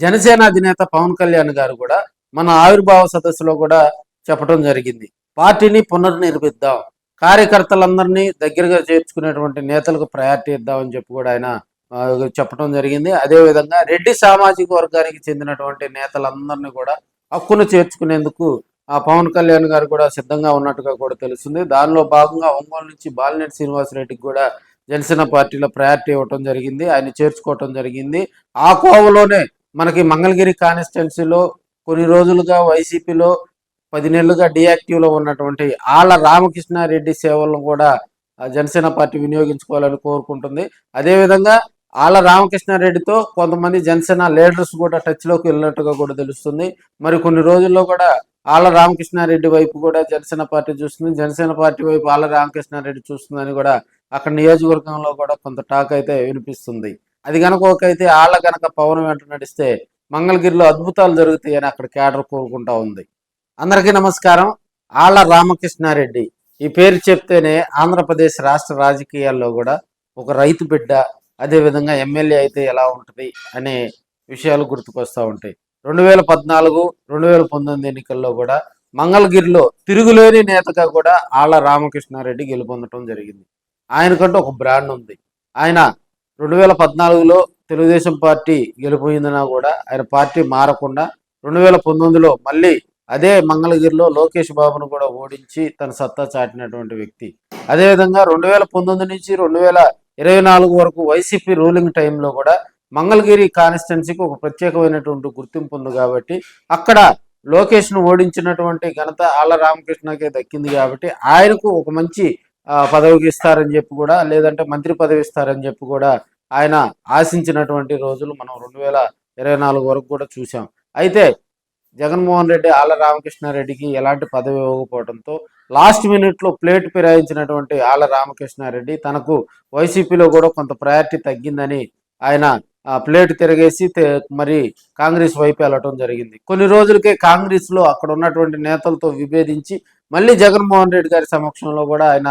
జనసేన అధినేత పవన్ కళ్యాణ్ గారు కూడా మన ఆవిర్భావ సదస్సులో కూడా చెప్పడం జరిగింది. పార్టీని పునర్నిర్మిద్దాం, కార్యకర్తలందరినీ దగ్గరగా చేర్చుకునేటువంటి నేతలకు ప్రయారిటీ ఇద్దామని చెప్పి కూడా ఆయన చెప్పడం జరిగింది. అదేవిధంగా రెడ్డి సామాజిక వర్గానికి చెందినటువంటి నేతలందరినీ కూడా హక్కును చేర్చుకునేందుకు ఆ పవన్ కళ్యాణ్ గారు కూడా సిద్ధంగా ఉన్నట్టుగా కూడా తెలుస్తుంది. దానిలో భాగంగా ఒంగోలు నుంచి బాలినేని శ్రీనివాసరెడ్డికి కూడా జనసేన పార్టీలో ప్రయారిటీ ఇవ్వటం జరిగింది. ఆయన చేర్చుకోవటం జరిగింది. ఆ కోవలోనే మనకి మంగళగిరి కాన్స్టిట్యున్సీలో కొన్ని రోజులుగా వైసీపీలో 10 నెలలుగా డియాక్టివ్లో ఉన్నటువంటి ఆళ్ల రామకృష్ణారెడ్డి సేవలను కూడా జనసేన పార్టీ వినియోగించుకోవాలని కోరుకుంటుంది. అదేవిధంగా ఆళ్ల రామకృష్ణారెడ్డితో కొంతమంది జనసేన లీడర్స్ కూడా టచ్లోకి వెళ్ళినట్టుగా కూడా తెలుస్తుంది. మరి కొన్ని రోజుల్లో కూడా ఆళ్ల రామకృష్ణారెడ్డి వైపు కూడా జనసేన పార్టీ చూస్తుంది, జనసేన పార్టీ వైపు ఆళ్ల రామకృష్ణారెడ్డి చూస్తుందని కూడా అక్కడ నియోజకవర్గంలో కూడా కొంత టాక్ అయితే వినిపిస్తుంది. అది కనుక ఒకైతే ఆళ్ల కనుక పవన్ వెంట నడిస్తే మంగళగిరిలో అద్భుతాలు జరుగుతాయని అక్కడ క్యాడర్ కోరుకుంటా ఉంది. అందరికీ నమస్కారం. ఆళ్ల రామకృష్ణారెడ్డి ఈ పేరు చెప్తేనే ఆంధ్రప్రదేశ్ రాష్ట్ర రాజకీయాల్లో కూడా ఒక రైతు బిడ్డ, అదేవిధంగా ఎమ్మెల్యే అయితే ఎలా ఉంటుంది అనే విషయాలు గుర్తుకొస్తూ ఉంటాయి. 2014, 2019 ఎన్నికల్లో కూడా మంగళగిరిలో తిరుగులేని నేతగా కూడా ఆళ్ల రామకృష్ణారెడ్డి గెలుపొందడం జరిగింది. ఆయనకంటూ ఒక బ్రాండ్ ఉంది. ఆయన 2014లో తెలుగుదేశం పార్టీ గెలిపోయిందన్నా కూడా ఆయన పార్టీ మారకుండా 2019లో మళ్ళీ అదే మంగళగిరిలో లోకేష్ బాబును కూడా ఓడించి తన సత్తా చాటినటువంటి వ్యక్తి. అదేవిధంగా 2019 నుంచి 2024 వరకు వైసీపీ రూలింగ్ టైంలో కూడా మంగళగిరి కాన్స్టిట్యున్సీకి ఒక ప్రత్యేకమైనటువంటి గుర్తింపు ఉంది కాబట్టి అక్కడ లోకేష్ను ఓడించినటువంటి ఘనత ఆళ్ల రామకృష్ణకే దక్కింది కాబట్టి ఆయనకు ఒక మంచి పదవికి ఇస్తారని చెప్పి కూడా, లేదంటే మంత్రి పదవి ఇస్తారని చెప్పి కూడా ఆయన ఆశించినటువంటి రోజులు మనం 2024 వరకు కూడా చూసాం. అయితే జగన్మోహన్ రెడ్డి ఆళ్ల రామకృష్ణారెడ్డికి ఎలాంటి పదవి ఇవ్వకపోవడంతో లాస్ట్ మినిట్లో ప్లేట్ ఫిరాయించినటువంటి ఆళ్ల రామకృష్ణారెడ్డి తనకు వైసీపీలో కూడా కొంత ప్రయారిటీ తగ్గిందని ఆయన ప్లేట్ తిరగేసి మరి కాంగ్రెస్ వైపు వెళ్ళటం జరిగింది. కొన్ని రోజులకే కాంగ్రెస్లో అక్కడ ఉన్నటువంటి నేతలతో విభేదించి మళ్ళీ జగన్మోహన్ రెడ్డి గారి సమక్షంలో కూడా ఆయన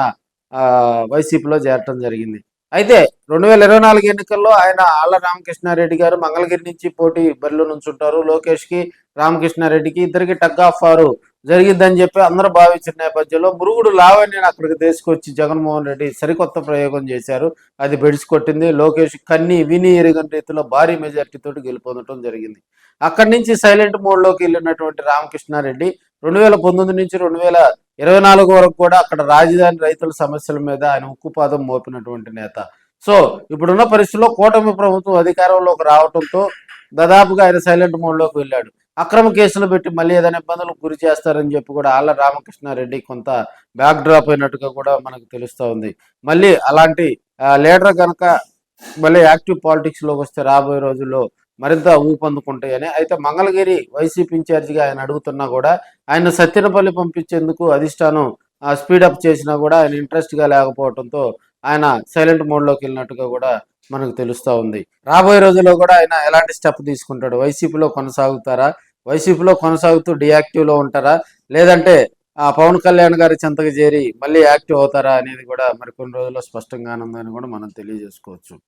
వైసీపీలో చేరటం జరిగింది. అయితే 2024 ఎన్నికల్లో ఆయన ఆళ్ల రామకృష్ణారెడ్డి గారు మంగళగిరి నుంచి పోటీ బరిలో నుంచుంటారు. లోకేష్కి, రామకృష్ణారెడ్డికి ఇద్దరికి టగ్ ఆఫ్ వారు జరిగిద్దని చెప్పి అందరూ భావించిన నేపథ్యంలో మురుగుడు లావణ్యని అక్కడికి తీసుకొచ్చి జగన్మోహన్ రెడ్డి సరికొత్త ప్రయోగం చేశారు. అది బెడిసికొట్టింది. లోకేష్ కన్ని విని ఎరుగని రీతిలో భారీ మెజార్టీతో గెలుపొందడం జరిగింది. అక్కడి నుంచి సైలెంట్ మోడ్లోకి వెళ్ళినటువంటి రామకృష్ణారెడ్డి 2019 నుంచి 2024 వరకు కూడా అక్కడ రాజధాని రైతుల సమస్యల మీద ఆయన ఉక్కుపాదం మోపినటువంటి నేత. సో ఇప్పుడున్న పరిస్థితుల్లో కూటమి ప్రభుత్వం అధికారంలోకి రావడంతో దాదాపుగా ఆయన సైలెంట్ మోడ్లోకి వెళ్ళాడు. అక్రమ కేసులు పెట్టి మళ్ళీ ఏదైనా ఇబ్బందులకు గురి చేస్తారని చెప్పి కూడా ఆళ్ల రామకృష్ణారెడ్డి కొంత బ్యాక్ డ్రాప్ అయినట్టుగా కూడా మనకు తెలుస్తూ ఉంది. మళ్ళీ అలాంటి లీడర్ కనుక మళ్ళీ యాక్టివ్ పాలిటిక్స్లోకి వస్తే రాబోయే రోజుల్లో మరింత ఊపందుకుంటాయని. అయితే మంగళగిరి వైసీపీ ఇన్ఛార్జిగా ఆయన అడుగుతున్నా కూడా ఆయన సత్తెనపల్లి పంపించేందుకు అధిష్టానం స్పీడప్ చేసినా కూడా ఆయన ఇంట్రెస్ట్గా లేకపోవడంతో ఆయన సైలెంట్ మోడ్లోకి వెళ్ళినట్టుగా కూడా మనకు తెలుస్తూ ఉంది. రాబోయే రోజుల్లో కూడా ఆయన ఎలాంటి స్టెప్ తీసుకుంటాడు? వైసీపీలో కొనసాగుతారా? వైసీపీలో కొనసాగుతూ డియాక్టివ్లో ఉంటారా? లేదంటే పవన్ కళ్యాణ్ గారి చెంతకు చేరి మళ్ళీ యాక్టివ్ అవుతారా అనేది కూడా మరి కొన్ని రోజుల్లో స్పష్టంగా ఉందని కూడా మనం తెలియజేసుకోవచ్చు.